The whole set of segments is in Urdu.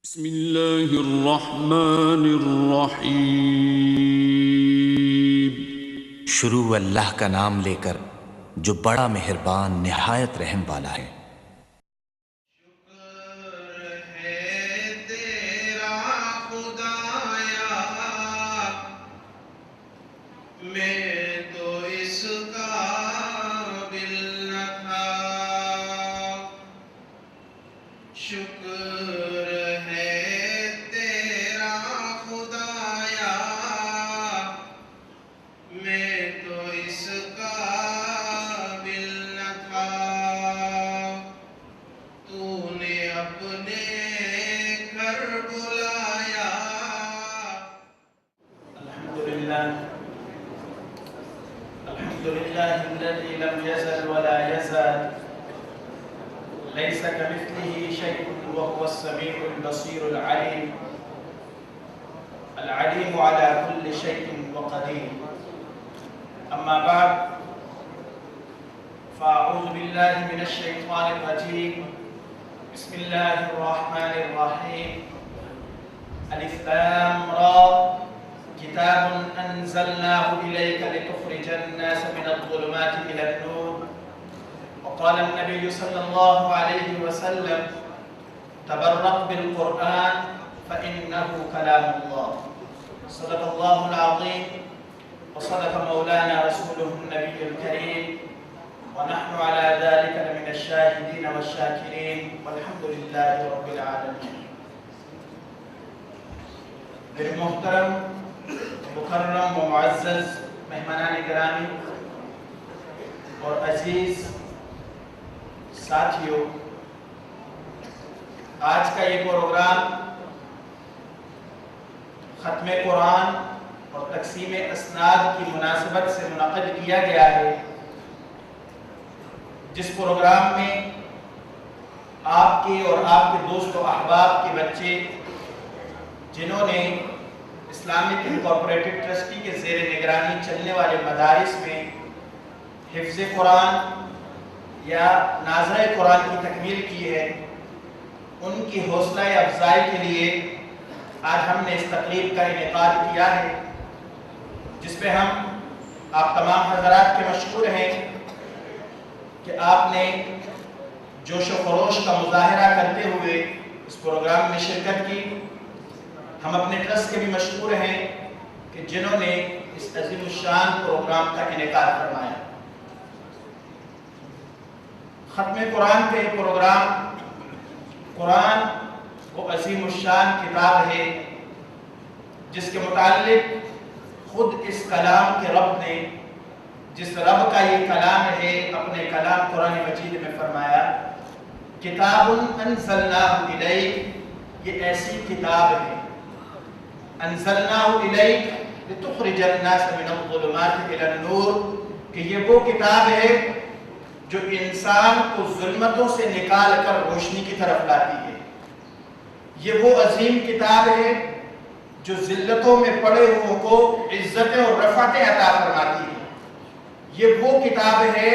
بسم اللہ الرحمن الرحیم۔ شروع اللہ کا نام لے کر جو بڑا مہربان نہایت رحم والا ہے۔ شکر ہے تیرا خدایا، میں تو اس قابل نہ تھا۔ شکر ہے تیرا خدایا، میں تو اس قابل نہ تھا۔ تو نے اپنے گھر بلایا۔ الحمدللہ الذی لم یزل ولا یزال، لیس کمثلہ شیء وهو السمیع البصیر العلیم، العلیم علی کل شیء وقدیر۔ اما بعد فاعوذ باللہ من الشیطان الرجیم، بسم اللہ الرحمن الرحیم۔ الف لام را، کتاب انزلناه الیک لتخرج الناس من الظلمات الى النور۔ وقال النبي صلى الله عليه وسلم: تبرك بالقرآن فإنه كلام الله۔ صدق الله العظيم وصدق مولانا رسوله النبي الكريم، ونحن على ذلك لمن الشاهدين والشاكرين، والحمد لله رب العالمين۔ میرے محترم مکرم و معزز مہمانان گرامی اور عزیز ساتھیوں، آج کا یہ پروگرام ختم قرآن اور تقسیم اسناد کی مناسبت سے منعقد کیا گیا ہے، جس پروگرام میں آپ کے اور آپ کے دوست و احباب کے بچے جنہوں نے اسلامک انکارپوریٹڈ ٹرسٹی کے زیر نگرانی چلنے والے مدارس میں حفظ قرآن یا ناظرہ قرآن کی تکمیل کی ہے، ان کی حوصلہ افزائی کے لیے آج ہم نے اس تقریب کا انعقاد کیا ہے، جس پہ ہم آپ تمام حضرات کے مشکور ہیں کہ آپ نے جوش و خروش کا مظاہرہ کرتے ہوئے اس پروگرام میں شرکت کی۔ ہم اپنے ٹرسٹ کے بھی مشکور ہیں کہ جنہوں نے اس عظیم الشان پروگرام کا انعقاد فرمایا۔ ختم قرآن کا یہ پروگرام، قرآن وہ عظیم الشان کتاب ہے جس کے متعلق خود اس کلام کے رب نے، جس رب کا یہ کلام ہے، اپنے کلام قرآن مجید میں فرمایا: کتاب انزلناہ الیک، یہ ایسی کتاب ہے، انزلناہ الیک لتخرج الناس من الظلمات الی النور، کہ یہ وہ کتاب ہے جو انسان کو ظلمتوں سے نکال کر روشنی کی طرف لاتی ہے۔ یہ وہ عظیم کتاب ہے جو ذلتوں میں پڑے ہوئے کو عزتیں اور رفعتیں عطا فرماتی ہے۔ یہ وہ کتاب ہے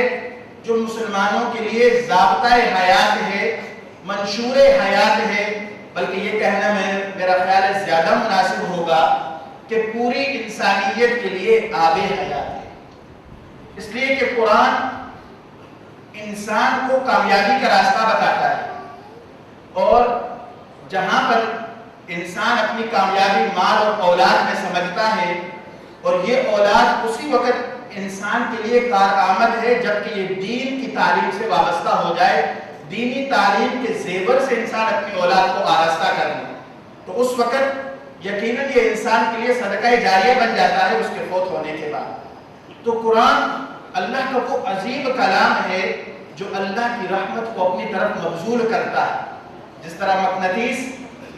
جو مسلمانوں کے لیے ضابطۂ حیات ہے، منشور حیات ہے، بلکہ یہ کہنا میرا خیال ہے زیادہ مناسب ہوگا کہ پوری انسانیت کے لیے آب حیات ہے، اس لیے کہ قرآن انسان کو کامیابی کا راستہ بتاتا ہے، اور جہاں پر انسان اپنی کامیابی مال اور اولاد میں سمجھتا ہے، اور یہ اولاد اسی وقت انسان کے لیے کارآمد ہے جبکہ یہ دین کی تعلیم سے وابستہ ہو جائے، دینی تعلیم کے زیور سے انسان اپنی اولاد کو آراستہ کر لے، تو اس وقت یقیناً یہ انسان کے لیے صدقہ جاریہ بن جاتا ہے اس کے فوت ہونے کے بعد۔ تو قرآن اللہ کا وہ عظیم کلام ہے جو اللہ کی رحمت کو اپنی طرف مبذول کرتا ہے، جس طرح مقناطیس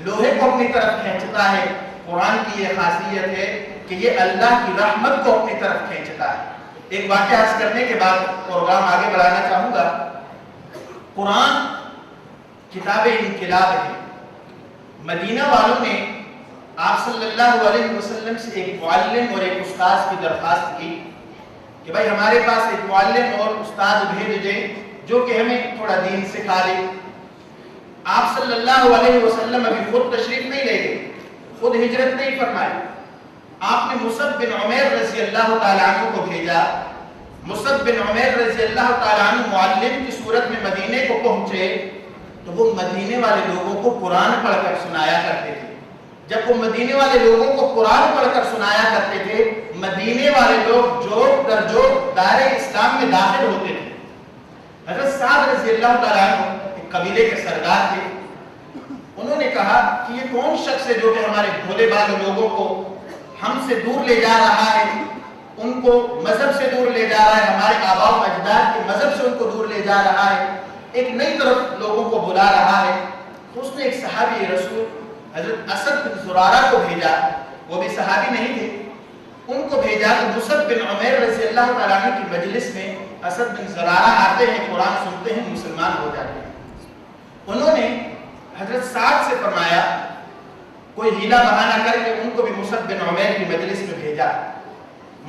لوہے کو اپنی طرف کھینچتا ہے، قرآن کی یہ خاصیت ہے کہ یہ اللہ کی رحمت کو اپنی طرف کھینچتا ہے۔ ایک واقعہ عرض کرنے کے بعد پروگرام آگے بڑھانا چاہوں گا۔ قرآن کتاب انقلاب ہے۔ مدینہ والوں نے آپ صلی اللہ علیہ وسلم سے ایک معلم اور ایک استاذ کی درخواست کی کہ بھائی ہمارے پاس ایک معلم اور استاد بھیج دیں جو کہ ہمیں تھوڑا دین سکھا دے۔ آپ صلی اللہ علیہ وسلم ابھی خود تشریف نہیں لے گئے، خود ہجرت نہیں فرمائی، آپ نے مصعب بن عمیر رضی اللہ تعالیٰ عنہ کو بھیجا۔ مصعب بن عمیر رضی اللہ تعالیٰ عنہ معلم کی صورت میں مدینے کو پہنچے تو وہ مدینے والے لوگوں کو قرآن پڑھ کر سنایا کرتے تھے۔ جب وہ مدینے والے لوگوں کو قرآن پڑھ کر سنایا کرتے تھے، مدینے والے لوگ جوک در جوک دائرہ اسلام میں داخل ہوتے تھے۔ حضرت سعد رضی اللہ تعالیٰ عنہ ایک قبیلے کے سردار تھے، انہوں نے کہا کہ یہ کون شخص ہے جو کہ ہمارے بھولے بھالے لوگوں کو ہم سے دور لے جا رہا ہے، ان کو مذہب سے دور لے جا رہا ہے، ہمارے آباء و اجداد کے مذہب سے ان کو دور لے جا رہا ہے، ایک نئی طرف لوگوں کو بلا رہا ہے۔ تو اس نے ایک صحابی رسول حضرت اسد بن زرارہ کو بھیجا، وہ بھی صحابی نہیں تھے، ان کو بھیجا تو مصعب بن عمیر رضی اللہ تعالیٰ عنہ کی مجلس میں اسد بن زرارہ آتے ہیں، قرآن سنتے ہیں، مسلمان ہو جاتے ہیں۔ انہوں نے حضرت سعد سے فرمایا کوئی ہیلا بہانہ کر کے ان کو بھی مصعب بن عمیر کی مجلس میں بھیجا۔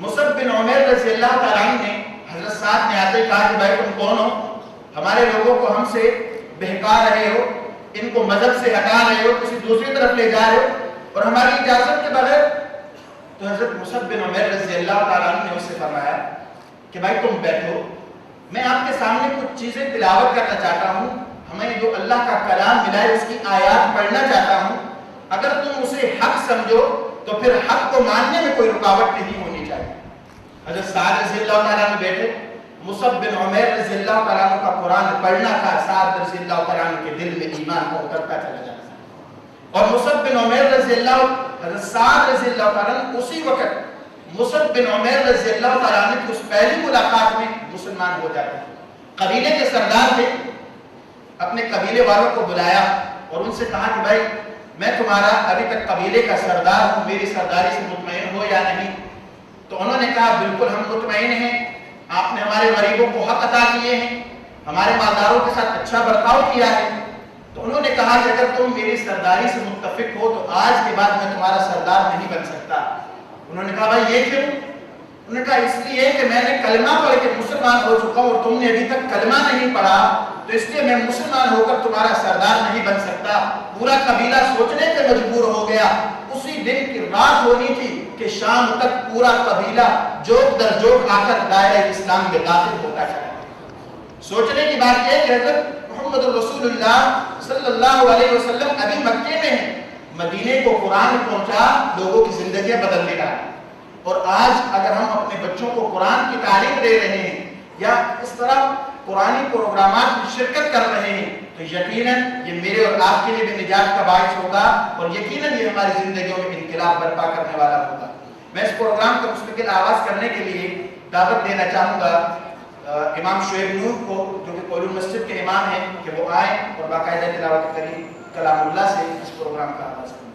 مصعب بن عمیر رضی اللہ تعالیٰ عنہ نے حضرت سعد نے آتے کہا کہ بھائی تم کون ہو، ہمارے لوگوں کو ہم سے بہکا رہے ہو، ان کو مذہب سے ہٹا رہے ہو، کسی دوسری طرف لے جا رہے ہو اور ہماری اجازت کے بغیر۔ تو حضرت مصعب بن عمیر رضی اللہ تعالیٰ عنہ نے اس سے فرمایا کہ بھائی تم بیٹھو، میں آپ کے سامنے کچھ چیزیں تلاوت کرنا چاہتا ہوں، ہمیں جو اللہ کا کلام ملا ہے اس کی آیات پڑھنا چاہتا ہوں، اگر تم اسے حق سمجھو تو پھر حق کو ماننے میں کوئی رکاوٹ نہیں ہونی چاہیے۔ حضرت سعد رضی اللہ تعالیٰ عنہ بیٹھے، مصعب بن عمیر رضی اللہ تعالیٰ عنہ کا قرآن پڑھنا تھا، سعد رضی اللہ تعالیٰ عنہ کے دل میں ایمان کو اترتا چلا جاتا ہے۔ اور مصعب بن عمیر رضی اللہ، حضرت سعد رضی اللہ تعالیٰ عنہ اسی وقت مصعب بن عمیر رضی اللہ تعالیٰ عنہ کی اس پہلی ملاقات میں مسلمان ہو جاتے ہیں۔ قبیلے کے سردار تھے، اپنے قبیلے والوں کو بلایا اور ان سے کہا کہ بھائی میں تمہارا ابھی تک قبیلے کا سردار ہوں، میری سرداری سے مطمئن ہو یا نہیں؟ تو انہوں نے کہا بالکل ہم مطمئن ہیں، آپ نے ہمارے غریبوں کو حق عطا کیے ہیں، ہمارے مالداروں کے ساتھ اچھا برتاؤ کیا ہے۔ تو انہوں نے کہا کہ اگر تم میری سرداری سے متفق ہو تو آج کے بعد میں تمہارا سردار نہیں بن سکتا۔ انہوں نے کہا بھائی یہ کیوں؟ انہوں نے کہا اس لیے کہ میں نے کلمہ پڑھ کے مسلمان ہو چکا ہوں اور تم نے ابھی تک کلمہ نہیں پڑھا، تو اس لیے میں مسلمان ہو کر تمہارا سردار نہیں بن سکتا۔ پورا قبیلہ سوچنے پہ مجبور ہو گیا۔ اسی دن کی رات ہونی تھی کہ شام تک پورا قبیلہ جوک در جوک آ کر دائرہ اسلام میں داخل ہوتا چلا۔ سوچنے کی بات یہ کہ حضرت محمد رسول اللہ صلی اللہ علیہ وسلم ابھی مکے میں ہیں، مدینے کو قرآن پہنچا، لوگوں کی زندگیاں بدلنے لگا۔ اور آج اگر ہم اپنے بچوں کو قرآن کی تعلیم دے رہے ہیں یا اس طرح قرآنی پروگرامات میں شرکت کر رہے ہیں تو یقیناً یہ میرے اور آپ کے لیے بھی نجات کا باعث ہوگا اور یقیناً یہ ہماری زندگیوں میں انقلاب برپا کرنے والا ہوگا۔ میں اس پروگرام کا مستقل آغاز کرنے کے لیے دعوت دینا چاہوں گا امام شعیب نور کو، جو کہ قول المسجد کے امام ہیں، کہ وہ آئیں اور باقاعدہ تلاوت کریں کلام اللہ سے اس پروگرام کا آغاز کریں۔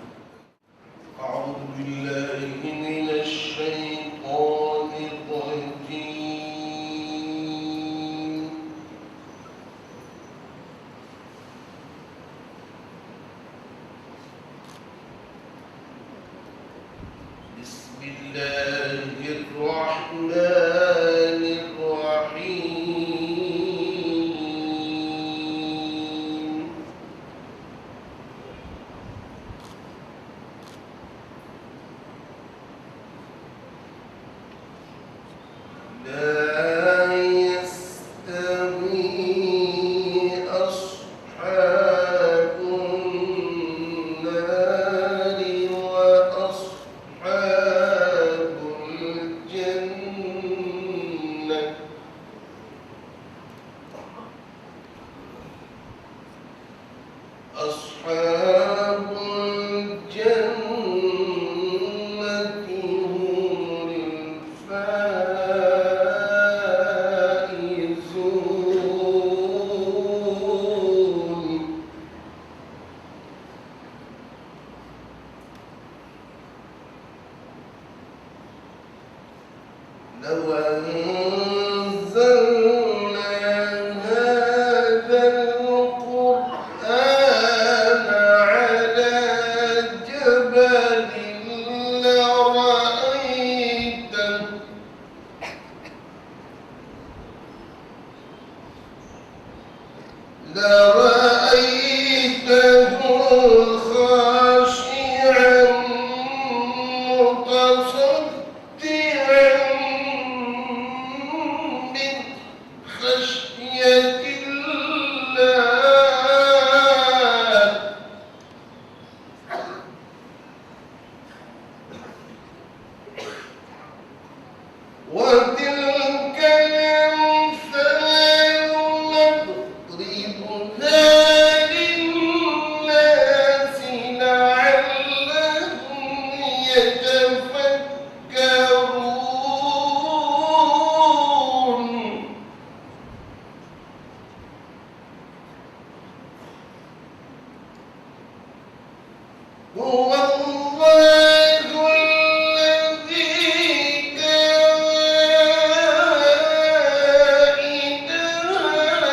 أعوذ بالله من الشيطان الرجيم بسم الله الرحمن الرحيم لا يستوي أصحاب النار وأصحاب الجنة أصحاب الجنة هم الفائزون لو أنزلنا هذا القرآن على جبل لرأيته خشية الله وتلك الأمثال نضربها للناس لعلهم يتفكرون هو الله الذي لا إله إلا هو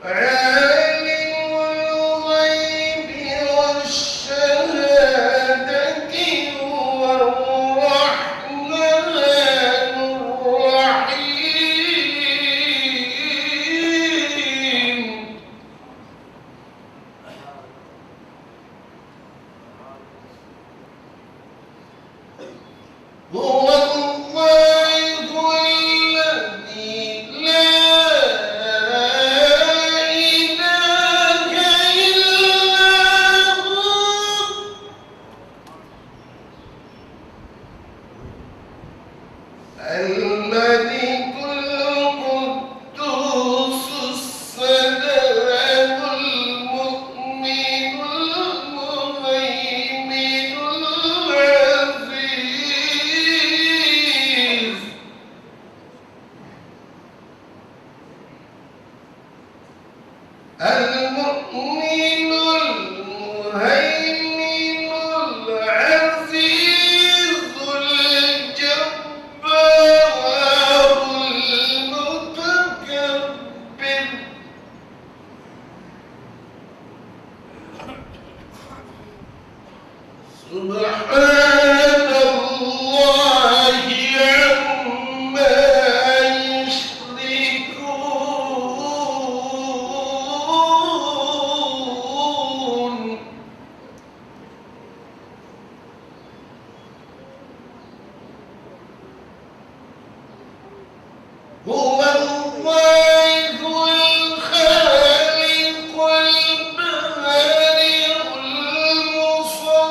عالم الغيب والشهادة هو الرحمن الرحيم هو الله الذي لا إله إلا هو الملك القدوس السلام المؤمن المهيمن العزيز المؤمن المهيمن العزيز الجبار المتكبر سبحان الله عما يشركون هو الله الخالق البارئ المصور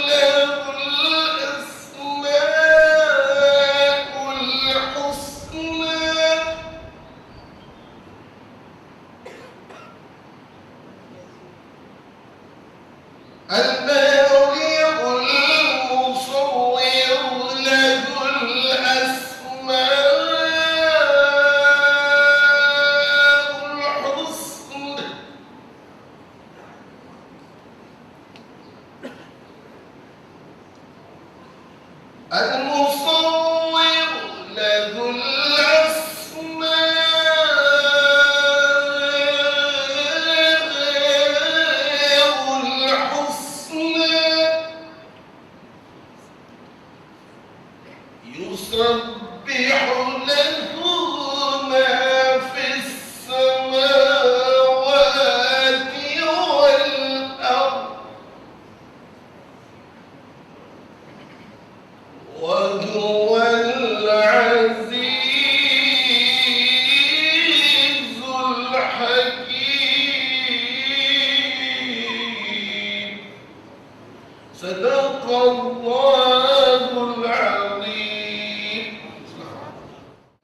له الأسماء الحسنى البارئ المصور له الأسماء الحسنى المصور له الأسماء الحسنى يسبح له ما في السماوات والأرض وهو العزيز الحكيم صدق الله العظيم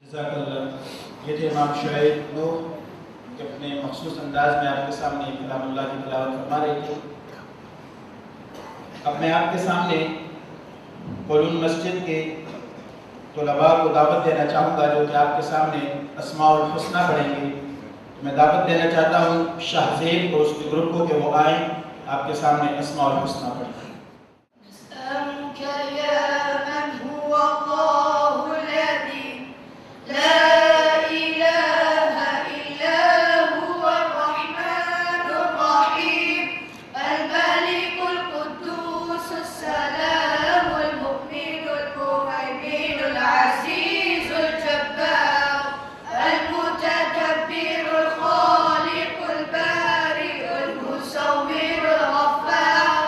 جزاک اللہ. یہ تھے امام شعیب نور کہ اپنے مخصوص انداز میں آپ کے سامنے کلام اللہ کی تلاوت فرما رہے تھے. اب میں آپ کے سامنے قولون مسجد کے طلباء کو دعوت دینا چاہوں گا جو کہ آپ کے سامنے اسماء الحسنہ پڑھیں گے. میں دعوت دینا چاہتا ہوں شاہ زیب اور اس کے گروپ کو کہ وہ آئیں آپ کے سامنے اسماء الحسنہ پڑھیں. نسألك يا من هو الله الذي لا إله إلا هو الرحمن الرحيم الملك القدوس السلام المؤمن المهيمن العزيز الجبار المتكبر الخالق البارئ المصور الغفار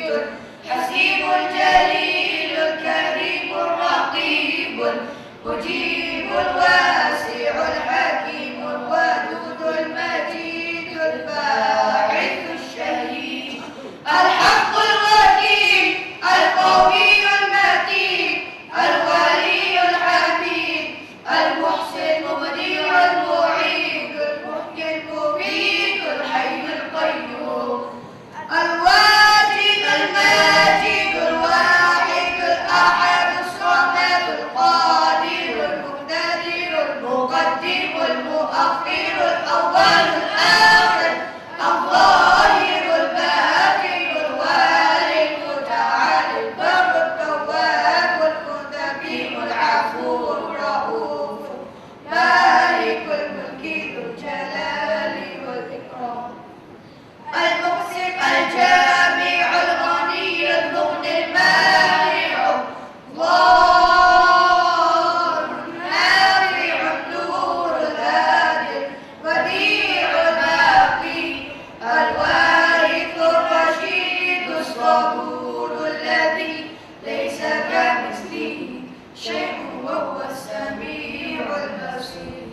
الحسيب الجليل الكريم الرقيب المجيب الواسع الحكيم الودود المجيد الباعث الشهيد الحق الوكيل القوي المتين الولي الحميد المحسن المبدع المعيد المحيي المميت الحي القيوم الواجد الماجد الواحد الأحد الصمد القادر المقتدر المقدم المؤخر الأول الآخر الظاهر الباطن الوالي المتعالي البر التواب المتقيم العفو الرؤوف مالك الملك ذو الجلال والإكرام المقسم الجامع الغني المغني المانع الله النافع النور الهادي الوديع الباقي الوارث الرشيد الصبور الذي ليس كمثله شيء وهو السميع البصير.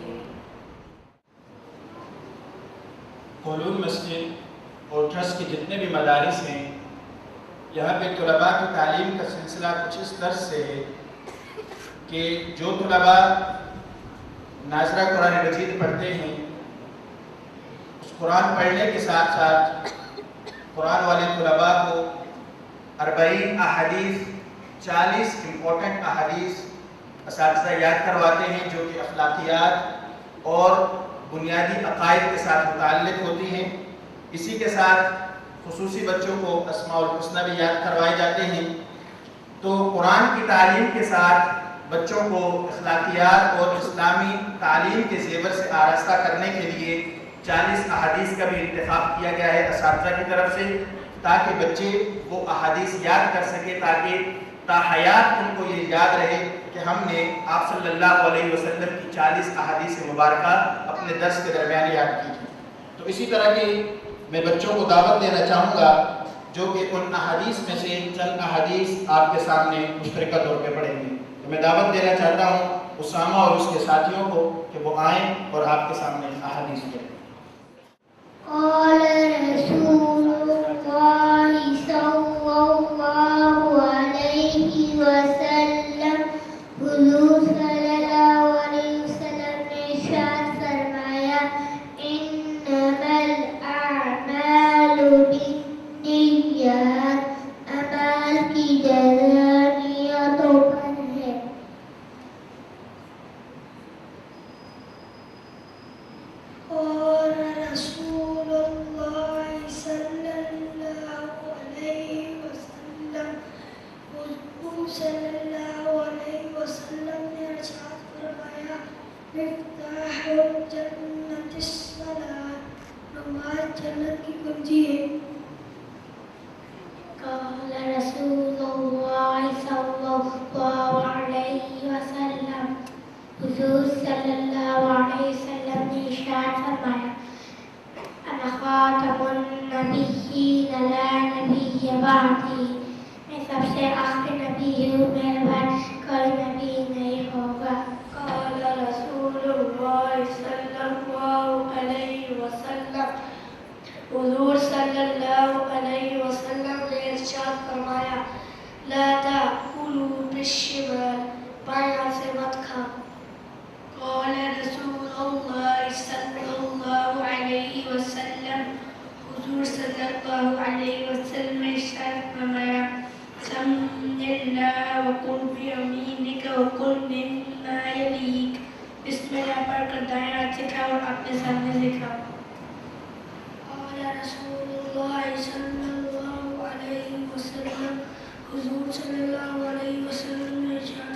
علوم مسجد اور ٹرسٹ کے جتنے بھی مدارس ہیں یہاں پہ طلباء کی تعلیم کا سلسلہ کچھ اس طرح سے ہے کہ جو طلباء ناظرہ قرآن مجید پڑھتے ہیں اس قرآن پڑھنے کے ساتھ ساتھ قرآن والے طلباء کو 40 احادیث 40 امپورٹنٹ احادیث اساتذہ یاد کرواتے ہیں جو کہ اخلاقیات اور بنیادی عقائد کے ساتھ متعلق ہوتی ہیں. اسی کے ساتھ خصوصی بچوں کو اسماء الحسنہ بھی یاد کروائے جاتے ہیں. تو قرآن کی تعلیم کے ساتھ بچوں کو اخلاقیات اور اسلامی تعلیم کے زیور سے آراستہ کرنے کے لیے 40 احادیث کا بھی انتخاب کیا گیا ہے اساتذہ کی طرف سے تاکہ بچے وہ احادیث یاد کر سکیں تاکہ تا حیات ان کو یہ یاد رہے کہ ہم نے آپ صلی اللہ علیہ وسلم کی 40 احادیث مبارکہ اپنے درس کے درمیان یاد کی تھی. تو اسی طرح کی میں بچوں کو دعوت دینا چاہوں گا جو کہ ان احادیث میں سے چند احادیث آپ کے سامنے مشترکہ طور پہ پڑھیں گے. تو میں دعوت دینا چاہتا ہوں اسامہ اور اس کے ساتھیوں کو کہ وہ آئیں اور آپ کے سامنے احادیث پڑھیں. قال رسول الله صلى الله عليه وسلم حضور صلی اللہ علیہ وسلم نے ارشاد فرمایا انما الاعمال بالنیات اعمال کی جزا نیتوں پر ہے. قال رسول الله صلى الله عليه وسلم حضور صلی اللہ علیہ وسلم نے ارشاد فرمایا مفتاح الجنت الصلاۃ نماز جنت کی کنجی ہے. قال رسول الله صلى الله عليه وسلم حضور صلی اللہ علیہ وسلم نے ارشاد فرمایا انا خاتم النبیین لا نبی بعدی میں سب سے آخری نبی ہوں میرے بعد کوئی نبی نہیں ہوگا. قال رسول الله صلی اللہ علیہ وسلم حضور صلی اللہ علیہ وسلم نے ارشاد فرمایا لا تأکلوا بالشمال بائیں ہاتھ سے مت کھاؤ. قال رسول الله صلی اللہ علیہ وسلم حضور صلی اللہ علیہ وسلم نے ارشاد فرمایا سم اللہ وقل بیمینک وقل مما یلیک بسم اللہ پڑھ کر دائیں ہاتھ سے کھاؤ اور اپنے سامنے سے کھاؤ. قال رسول اللہ صلی اللہ علیہ وسلم حضور صلی اللہ علیہ وسلم نے ارشاد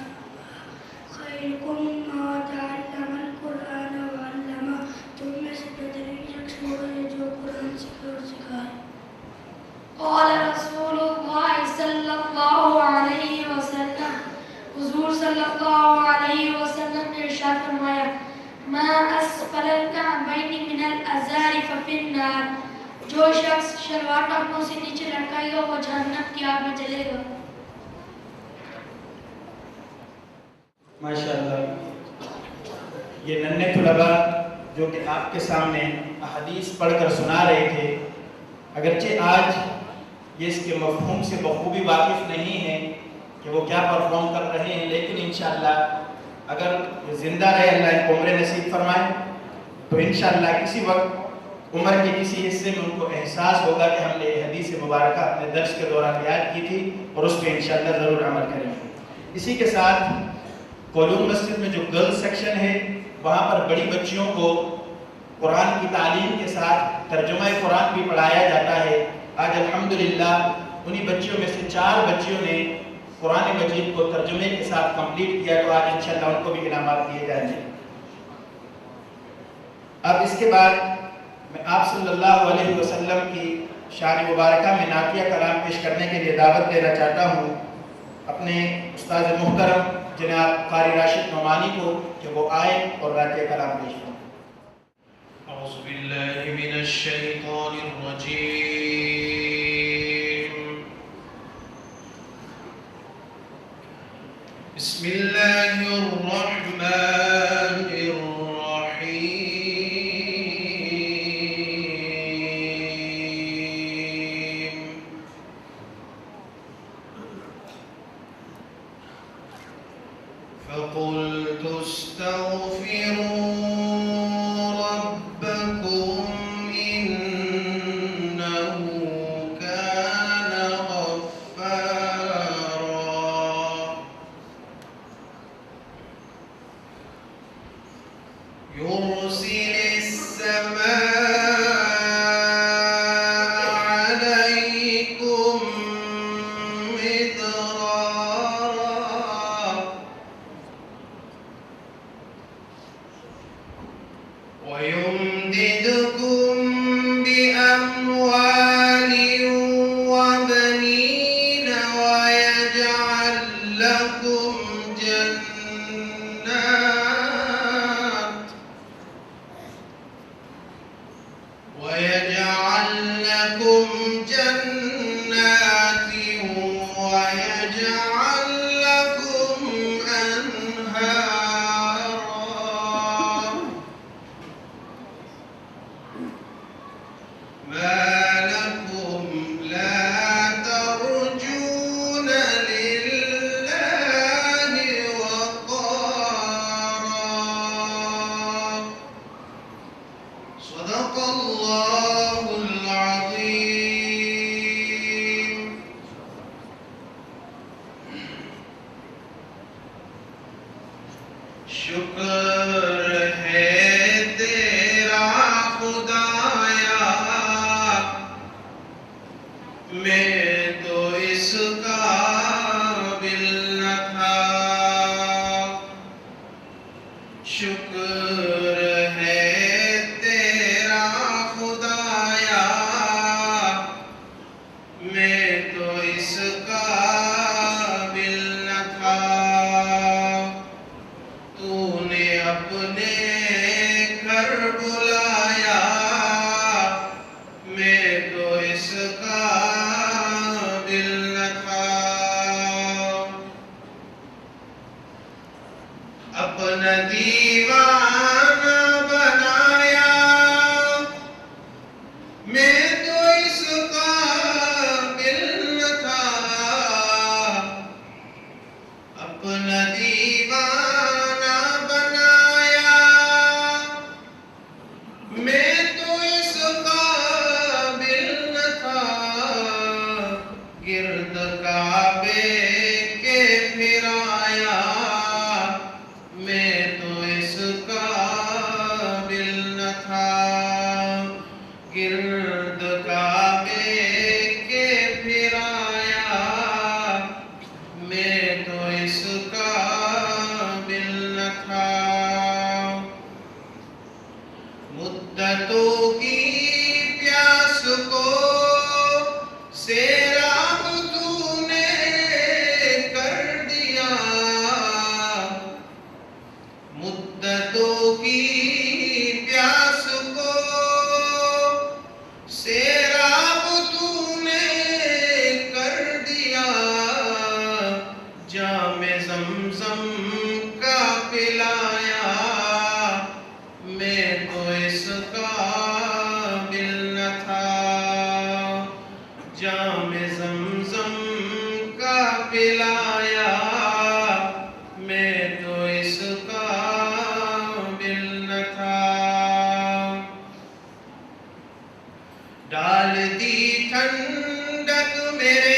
خیرکم ما تعلم القرآن وعلمہ تم میں سے بہترین شخص وہ ہے جو قرآن سیکھے اور سکھائے. قال رسول اللہ صلی اللہ علیہ وسلم حضور صلی اللہ علیہ وسلم نے ارشاد فرمایا ما اسفل الكعبین من الازار ففی النار جو جو شخص شلوار ٹانگوں سے نیچے لٹکائے گا وہ جہنم کی آگ میں جلے گا۔ ماشاءاللہ، یہ ننھے طلباء جو کہ آپ کے سامنے احادیث پڑھ کر سنا رہے تھے، اگرچہ آج یہ اس کے مفہوم سے بخوبی واقف نہیں ہیں کہ وہ کیا پرفارم کر رہے ہیں، لیکن انشاءاللہ اگر زندہ رہے، اللہ ان کو عمر نصیب فرمائے، تو انشاءاللہ کسی وقت عمر کے کسی حصے میں ان کو احساس ہوگا کہ ہم نے یہ حدیث مبارکہ اپنے درس کے دوران یاد کی تھی اور اس پہ انشاءاللہ ضرور عمل کریں گے۔ اسی کے ساتھ کولون مسجد میں جو گرلز سیکشن ہے، وہاں پر بڑی بچیوں کو قرآن کی تعلیم کے ساتھ ترجمہ قرآن بھی پڑھایا جاتا ہے۔ آج الحمدللہ انہی بچیوں میں سے 4 بچیوں نے قرآن مجید کو ترجمے کے ساتھ کمپلیٹ کیا، تو آج انشاءاللہ ان کو بھی انعامات دیے جائیں گے۔ اب اس کے بعد میں آپ صلی اللہ علیہ وسلم کی شان مبارکہ میں نعتیہ کلام پیش کرنے کے لیے دعوت دینا چاہتا ہوں اپنے استاد محترم جناب قاری راشد نعمانی کو کہ وہ آئے اور نعتیہ کلام پیش کریں۔ أعوذ بالله من الشيطان الرجيم بسم الله الرحمن الرحيم فقلت استغفروا سیراب تو نے پلایا میں تو اس قابل نہ تھا ڈال دی ٹھنڈک میرے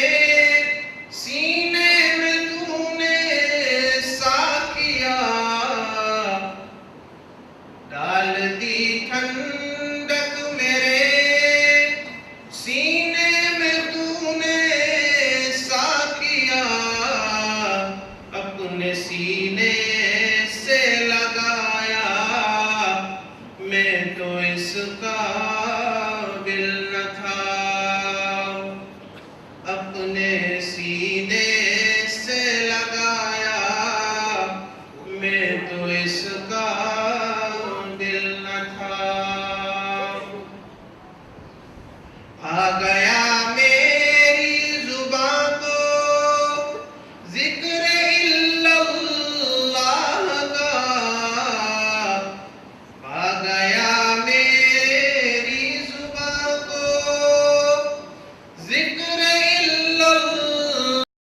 سینے میں تو نے ساکیا ڈال دی ٹھنڈک میرے سینے میں تو نے ساکیا اپنے سینے سے لگایا میں تو اس قابل نہ تھا اپنے سینے